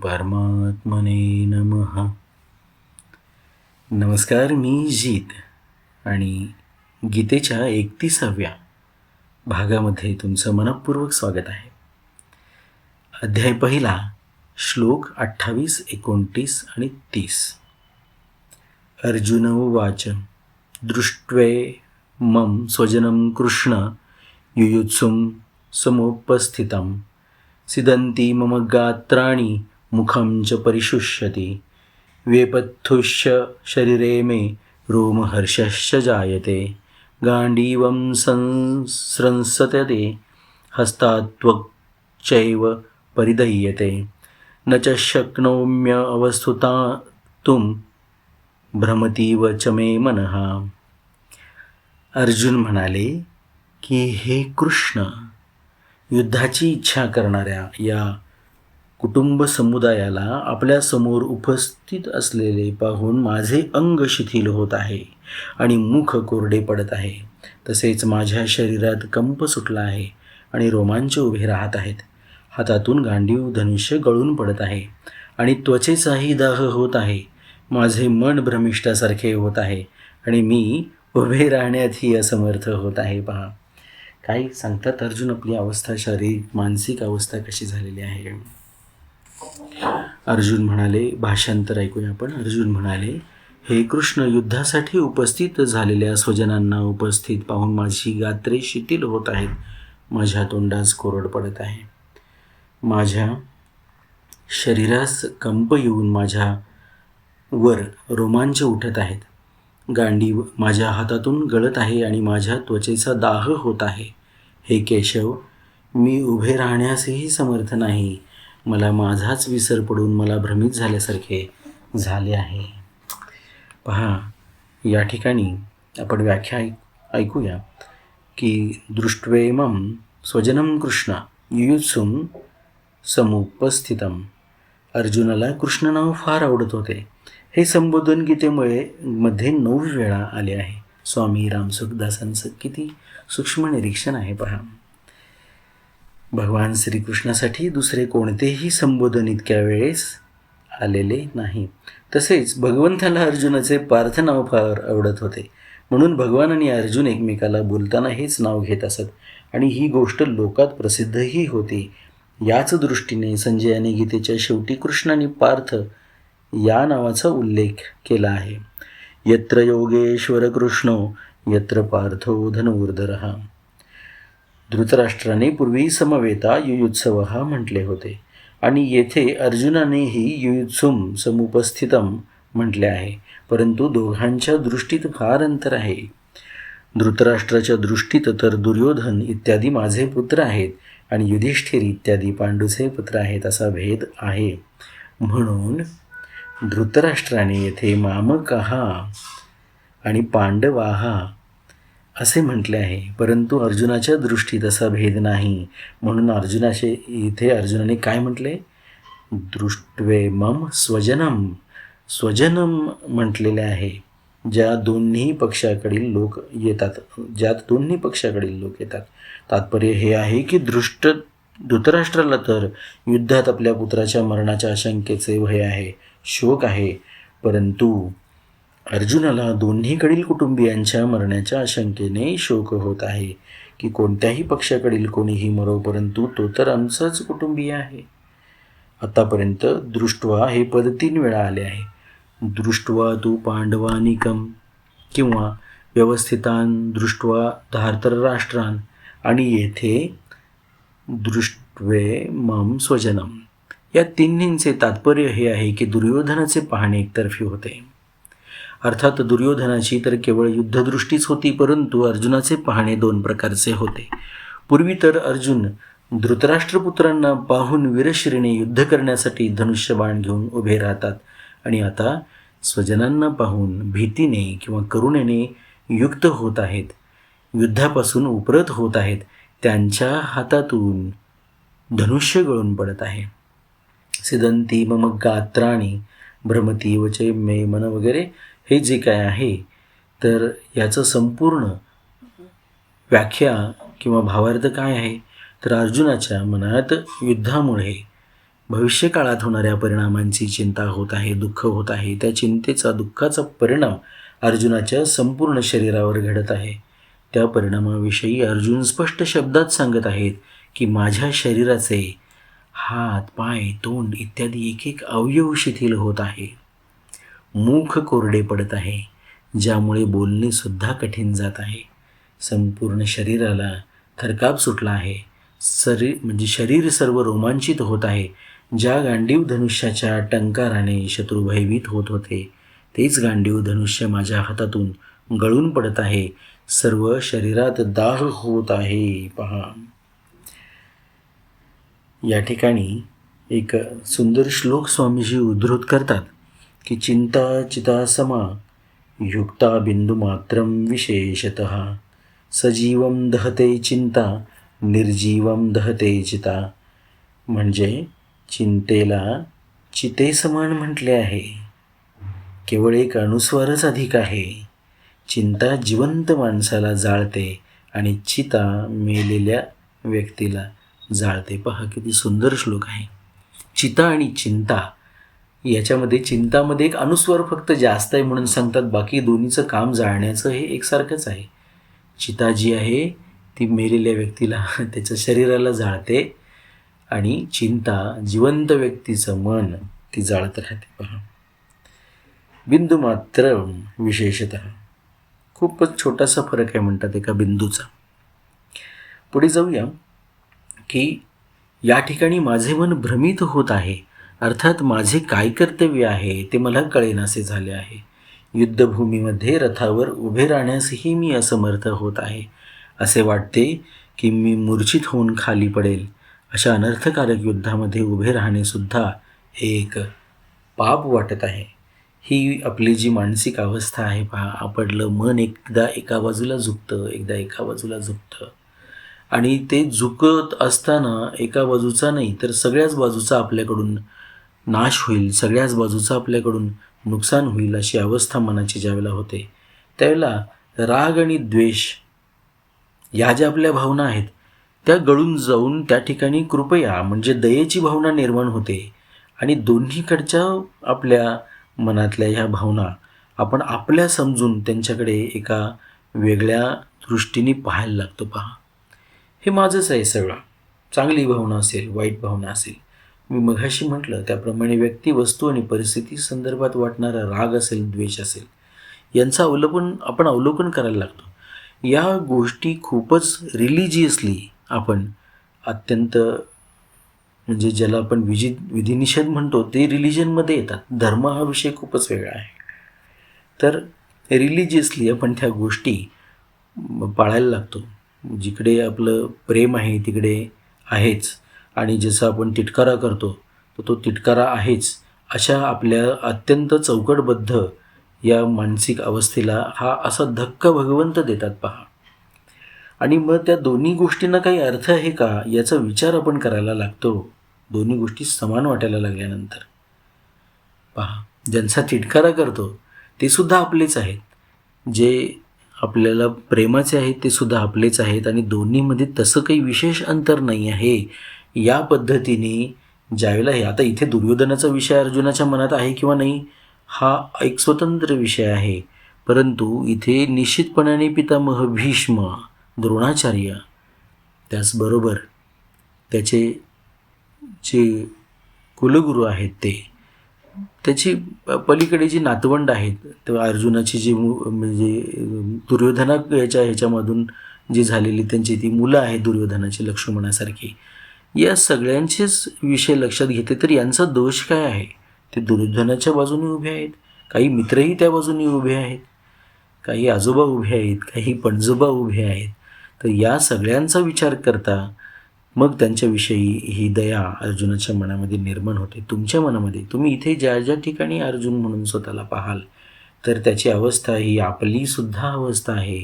परमात्मने नमः. नमस्कार, मी जीत आणि गीतेच्या 31व्या भागामध्ये तुमचं मनःपूर्वक स्वागत आहे. अध्याय पहिला, श्लोक 28, 29 आणि 30. अर्जुन उवाच दृष्ट्वेमं स्वजनं कृष्ण युयुत्सुं समुपस्थितं सिदन्ति मम गात्राणि मुखं च परिशुष्यति वेपथुश्च शरीरे मे रोमहर्षश्च जायते गाण्डीवं संस्रंसते हस्तात्वक्चैव परिदह्यते न च शक्नोम्यवस्थितुं भ्रमतीव च मे मनः. अर्जुन म्हणाले की हे कृष्ण, युद्धाची इच्छा करणाऱ्या या कुटुंब समुदायाला आपल्यासमोर उपस्थित असलेले पाहून माझे अंग शिथिल होत आहे आणि मुख कोरडे पडत आहे. तसेच माझ्या शरीरात कंप सुटला आहे आणि रोमांच उभे राहत आहेत. हातातून गांडीव धनुष्य गळून पडत आहे आणि त्वचेचाही दाह होत आहे. माझे मन भ्रमिष्ठासारखे होत आहे आणि मी उभे राहण्यातही असमर्थ होत आहे. पहा काय सांगतात अर्जुन, आपली अवस्था, शारीरिक मानसिक अवस्था कशी झालेली आहे. अर्जुन म्हणाले, भाषांतर ऐकूया आपण. अर्जुन म्हणाले, हे कृष्ण, युद्धासाठी उपस्थित झालेल्या स्वजनांना उपस्थित पाहून माझी गात्रे शिथिल होत आहेत. माझ्या तोंडास कोरड पडत आहे. माझ्या शरीरास कंप येऊन माझ्या वर रोमांच उठत आहेत. गांडीव माझ्या हातातून गळत आहे आणि माझ्या त्वचेचा दाह होत आहे. हे केशव, मी उभे राहण्यासही समर्थ नाही. मला माझाच विसर पडून मला भ्रमित झाल्यासारखे झाले आहे. पहा, या ठिकाणी आपण व्याख्या ऐकूया की दृष्ट्वेमं स्वजनं कृष्ण युयुत्सुं समुपस्थितम. अर्जुनाला कृष्ण नाव फार आवडत होते. हे संबोधन गीतेमुळे मध्ये 9 वेळा आले आहे. स्वामी रामसुखदासांचं किती सूक्ष्म निरीक्षण आहे. पहा, भगवान श्रीकृष्णासाठी दुसरे कोणतेही संबोधन इतक्या वेळेस आलेले नाही. तसेच भगवंताला अर्जुनाचे पार्थ नाव फार आवडत होते. म्हणून भगवान आणि अर्जुन एकमेकाला बोलताना हेच नाव घेत असत आणि ही गोष्ट लोकात प्रसिद्धही होती. याच दृष्टीने संजयाने गीतेच्या शेवटी कृष्ण आणि पार्थ या नावाचा उल्लेख केला आहे. यत्र योगेश्वर कृष्णो यत्र पार्थो धनुर्धरः. धृतराष्ट्राने पूर्वी समवेता युयुत्सवः म्हटले होते आणि येथे अर्जुनानेही युयुत्सुं समुपस्थितम म्हटले आहे. परंतु दोघांच्या दृष्टीत फार अंतर आहे. धृतराष्ट्राच्या दृष्टीत तर दुर्योधन इत्यादी माझे पुत्र आहेत आणि युधिष्ठिर इत्यादी पांडूचे पुत्र आहेत असा भेद आहे. म्हणून धृतराष्ट्राने येथे मामकः आणि पांडवाः असे म्हटले आहे. परंतु अर्जुनाच्या दृष्टीत असा भेद नाही. म्हणून अर्जुनाने काय म्हटले? दृष्ट्वेमं स्वजनम म्हटलेले आहे. ज्यात दोन्ही पक्षाकडील लोक येतात. तात्पर्य हे आहे की धृतराष्ट्राला तर युद्धात आपल्या पुत्राच्या मरणाच्या आशंकेचे भय आहे, शोक आहे. परंतु अर्जुनाला दोन्हीकडील कुटुंबियांच्या मरण्याच्या आशंकेने शोक होत आहे की कोणत्याही पक्षाकडील कोणीही मरो, परंतु तो तर आमचाच कुटुंबीय आहे. आतापर्यंत दृष्ट्वा हे पद 3 वेळा आले आहे. दृष्ट्वा तू पांडवानिकम किंवा व्यवस्थितान दृष्ट्वा धार्तराष्ट्रान आणि येथे दृष्ट्वेमं स्वजनम. या तिन्हींचे तात्पर्य हे आहे की दुर्योधनाचे पाहणे एकतर्फी होते. अर्थात दुर्योधनाची तर केवळ युद्धदृष्टीच होती, परंतु अर्जुनाचे पाहणे 2 प्रकारचे होते. पूर्वी तर अर्जुन धृतराष्ट्रपुत्रांना पाहून वीरश्रीने युद्ध करण्यासाठी धनुष्यबाण घेऊन उभे राहतात आणि आता स्वजनांना पाहून भीतीने किंवा करुणेने युक्त होत आहेत, युद्धापासून उपरत होत आहेत. त्यांच्या हातातून धनुष्य गळून पडत आहे. सिदंती मम गात्राणि भ्रमतीव च मे मन वगैरे हे जे काय आहे, तर याचं संपूर्ण व्याख्या किंवा भावार्थ काय आहे, तर अर्जुनाच्या मनात युद्धामुळे भविष्यकाळात होणाऱ्या परिणामांची चिंता होत आहे, दुःख होत आहे. त्या चिंतेचा, दुःखाचा परिणाम अर्जुनाच्या संपूर्ण शरीरावर घडत आहे. त्या परिणामाविषयी अर्जुन स्पष्ट शब्दात सांगत आहेत की माझ्या शरीराचे हात, पाय, तोंड इत्यादी एक एक अवयव शिथिल होत आहे. मुख कोरडे पडत आहे, ज्यामुळे बोलणे सुद्धा कठीण जात आहे. संपूर्ण शरीराला थरकाप सुटला आहे. शरीर सर्व रोमांचित होत आहे. ज्या गांडीव धनुष्याच्या टंकाराने शत्रू भयभीत होत होते, तेच गांडीव धनुष्य माझ्या हातातून गळून पडत आहे. सर्व शरीरात दाह होत आहे. पहा, या ठिकाणी एक सुंदर श्लोक स्वामीजी उद्धृत करतात की चिंता चिता समा युक्ता बिंदुमात्रं विशेषतः सजीवं दहते चिंता निर्जीवं दहते चिता. म्हणजे चिंतेला चितेसमान म्हटले आहे. केवळ एक अनुस्वारच अधिक आहे. चिंता जिवंत माणसाला जाळते आणि चिता मेलेल्या व्यक्तीला जाळते. पहा किती सुंदर श्लोक आहे. चिता आणि चिंता याच्यामध्ये चिंतामध्ये एक अनुस्वार फक्त जास्त आहे म्हणून सांगतात, बाकी दोन्हीचं काम जाळण्याचं हे एकसारखंच आहे. चिता जी आहे ती मेलेल्या व्यक्तीला, त्याच्या शरीराला जाळते आणि चिंता जिवंत व्यक्तीचं मन ती जाळत राहते. पहा, बिंदू मात्र विशेषतः, खूपच छोटासा फरक आहे म्हणतात एका बिंदूचा. पुढे जाऊया की या ठिकाणी माझे मन भ्रमित होत आहे, अर्थात माझे काय कर्तव्य आहे ते मला कळेनासे झाले आहे. युद्धभूमीमध्ये रथावर उभे राहण्यासही मी असमर्थ होत आहे. असे वाटते की मी मूर्छित होऊन खाली पडेल. अशा अनर्थकारक युद्धामध्ये उभे राहणेसुद्धा एक पाप वाटत आहे. ही आपली जी मानसिक अवस्था आहे. पहा, आपलं मन एकदा एका बाजूला झुकतं, एकदा एका बाजूला झुकतं आणि ते झुकत असताना एका बाजूचा नाही तर सगळ्याच बाजूचा आपल्याकडून नाश होईल, सगळ्याच बाजूचा आपल्याकडून नुकसान होईल अशी अवस्था मनाची ज्यावेळेला होते, त्यावेळेला राग आणि द्वेष या ज्या आपल्या भावना आहेत त्या गळून जाऊन त्या ठिकाणी कृपया म्हणजे दयेची भावना निर्माण होते आणि दोन्हीकडच्या आपल्या मनातल्या ह्या भावना आपण आपल्या समजून त्यांच्याकडे एका वेगळ्या दृष्टीने पाहायला लागतो. पहा, हे माझंच आहे सगळं. चांगली भावना असेल, वाईट भावना असेल, मी मघाशी म्हटलं त्याप्रमाणे व्यक्ती, वस्तू आणि परिस्थिती संदर्भात वाटणारा राग असेल, द्वेष असेल, यांचं आपण अवलोकन करायला लागतो. या गोष्टी खूपच रिलिजियसली आपण अत्यंत म्हणजे ज्याला आपण विधिनिषेध म्हणतो ते रिलिजनमध्ये येतात. धर्म हा विषय खूपच वेगळा आहे. तर रिलिजियसली आपण त्या गोष्टी पाळायला लागतो. जिकडे आपलं प्रेम आहे तिकडे आहेच आणि जसं आपण तिटकारा करतो तर तो तिटकारा आहेच. अशा आपल्या अत्यंत चौकटबद्ध या मानसिक अवस्थेला हा असा धक्का भगवंत देतात. पहा, आणि मग त्या दोन्ही गोष्टींना काही अर्थ आहे का याचा विचार आपण करायला लागतो. दोन्ही गोष्टी समान वाटायला लागल्यानंतर पहा, ज्यांचा तिटकारा करतो ते सुद्धा आपलेच आहेत, जे आपल्याला प्रेमाचे आहेत ते सुद्धा आपलेच आहेत आणि दोन्हीमध्ये तसं काही विशेष अंतर नाही आहे. या पद्धतीने ज्यावेळेला हे आता इथे दुर्योधनाचा विषय अर्जुनाच्या मनात आहे किंवा नाही हा एक स्वतंत्र विषय आहे, परंतु इथे निश्चितपणाने पितामह भीष्म, द्रोणाचार्य, त्याचबरोबर त्याचे जे कुलगुरू आहेत त्याची पलीकडे जी नातवंड आहेत, तेव्हा अर्जुनाची जी म्हणजे दुर्योधना ह्याच्यामधून जी झालेली त्यांची ती मुलं आहेत दुर्योधनाची, लक्ष्मणासारखी, या सगळ्यांचेच विषय लक्षात घेतले तर यांचा दोष काय आहे? ते दुर्योधनाच्या बाजूने उभे आहेत, काही मित्रही त्या बाजूने उभे आहेत, काही आजोबा उभे आहेत, काही पणजोबा उभे आहेत. तर या सगळ्यांचा विचार करता मग त्यांच्याविषयी ही दया अर्जुनाच्या मनामध्ये निर्माण होते. तुमच्या मनामध्ये तुम्ही इथे ज्या ज्या ठिकाणी अर्जुन म्हणून स्वतःला पाहाल तर त्याची अवस्था ही आपलीसुद्धा अवस्था आहे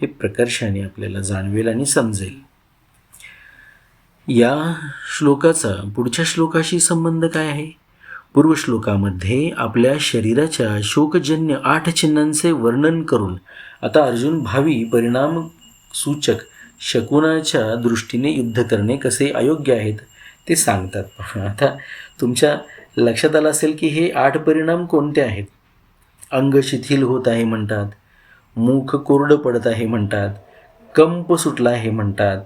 हे प्रकर्षाने आपल्याला जाणवेल आणि समजेल. या श्लोकाचा पुढच्या श्लोकाशी संबंध काय आहे? पूर्वश्लोकामध्ये आपल्या शरीराच्या शोकजन्य 8 चिन्हांचे वर्णन करून आता अर्जुन भावी परिणाम सूचक शकुनाच्या दृष्टीने युद्ध करणे कसे अयोग्य आहेत ते सांगतात. आता तुमच्या लक्षात आलं असेल की हे 8 परिणाम कोणते आहेत. अंग शिथिल होत आहे म्हणतात, मुख कोरडं पडत आहे म्हणतात, कंप सुटला आहे म्हणतात,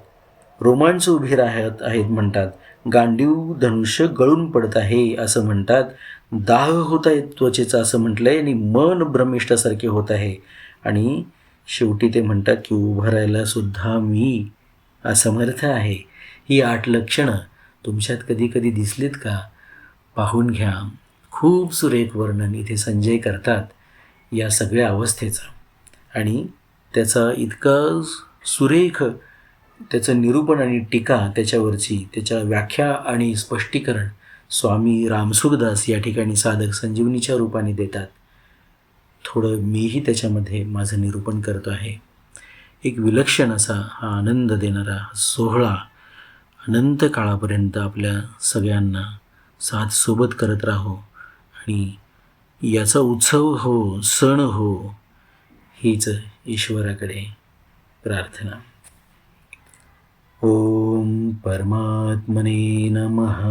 रोमांच उभी राहत आहेत म्हणतात, गांडीव धनुष्य गळून पडत आहे असं म्हणतात, दाह होत आहे त्वचेचा असं म्हटलं आहे आणि मन भ्रमिष्ठासारखे होत आहे आणि शेवटी ते म्हणतात की उभं राहायला सुद्धा मी असमर्थ आहे. ही 8 लक्षणं तुमच्यात कधी कधी दिसलीत का? पाहून घ्या. खूप सुरेख वर्णन इथे संजय करतात या सगळ्या अवस्थेचं आणि त्याचा इतका सुरेख त्याचं निरूपण आणि टीका त्याच्यावरची त्याच्या व्याख्या आणि स्पष्टीकरण स्वामी रामसुखदास या ठिकाणी साधक संजीवनीच्या रूपाने देतात. थोडं मीही त्याच्यामध्ये माझं निरूपण करतो आहे. एक विलक्षण असा हा आनंद देणारा सोहळा अनंत काळापर्यंत आपल्या सगळ्यांना साथ सोबत करत राहो आणि याचा उत्सव हो, सण हो, हीच ईश्वराकडे प्रार्थना. ओम परमात्मने नमः.